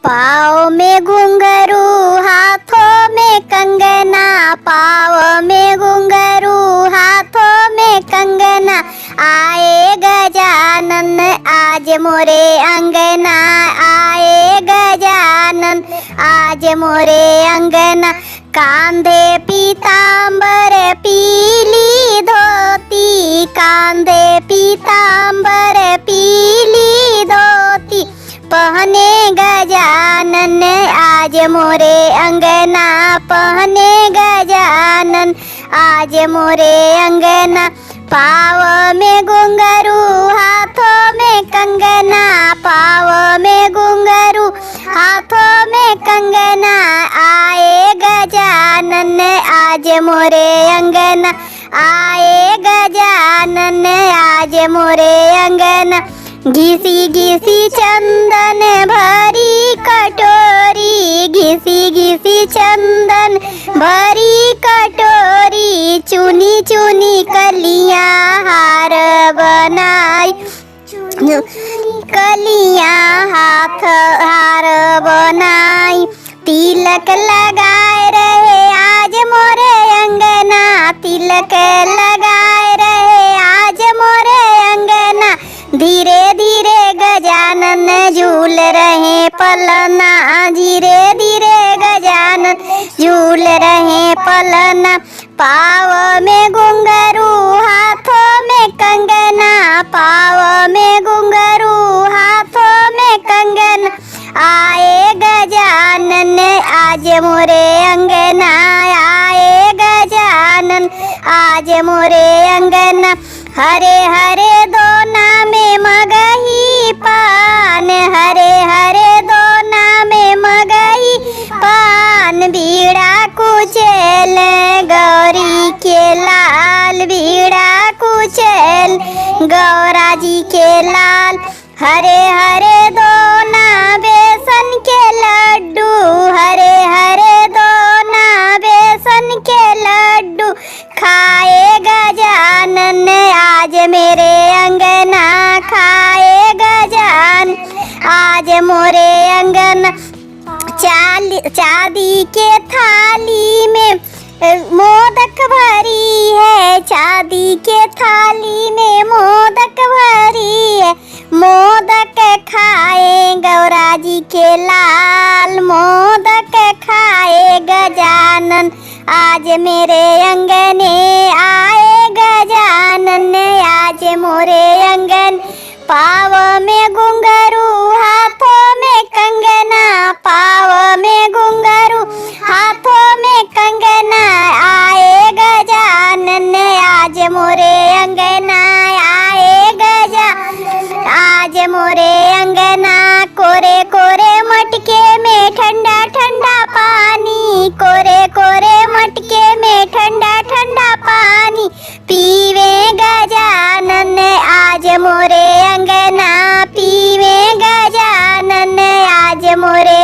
पाँव में घुंघरू हाथों में कंगना, पाँव में घुंघरू हाथों में कंगना, आए गजानन आज मोरे अंगना, आए गजानन आज मोरे अंगना। कांधे पीतांबर पीली धोती, कांधे पीतांबर पीली धोती, पहने गजानन आज मोरे अंगना, पहने गजानन आज मोरे अंगना। पाँव में घुंघरू हाथों में कंगना, पाँव में घुंघरू हाथों में कंगना, आए गजानन आज मोरे अंगना, आए गजानन आज मोरे अंगना। घिसी घिसी चंदन भरी कटोरी, घिसी घिसी चंदन भरी कटोरी, चुनी चुनी कलियां हार बनाई, कलियां हाथ हार बनाई। तिलक लगाए रहे आज मोरे अंगना, तिलक लगाए रहे आज मोरे अंगना। धीरे धीरे गजानन झूल रहे पलना, धीरे धीरे गजानन झूल रहे पलना। पाँव में घुंघरू हाथों में कंगना, पाँव में घुंघरू हाथों में कंगना, आए गजानन आज मोरे अंगना, आए गजानन आज मोरे अंगना। हरे हरे दोना में मगही पान, हरे हरे दोना में मगही पान, बीड़ा कुचेल गौरी के लाल, बीड़ा कुचेल गौरा जी के लाल। हरे हरे दोना बेसन के लड्डू, हरे हरे दोना बेसन के लड्डू, खाए गजानन आज मेरे अंगना, खाए गजान आज मोरे अंगना। चांदी के थाली में मोदक भरी है, चांदी के थाली में मोदक भरी है, मोदक खाए गौरा जी के लाल, मोदक खाए गजानन आज मेरे अंगने, आए गजानन आज मोरे अंगन। पाँव में घुंघरू हाथों में कंगना, पाँव में घुंघरू हाथों में कंगना, आए गजानन आज मोरे अंगना, आए गजानन आज मोरे अंगना। कोरे कोरे मटके में ठंडा ठंडा पानी, कोरे कोरे मटके में ठंडा ठंडा पानी, पीवे गजानन आज मोरे अंगना, पीवे गजानन आज मोरे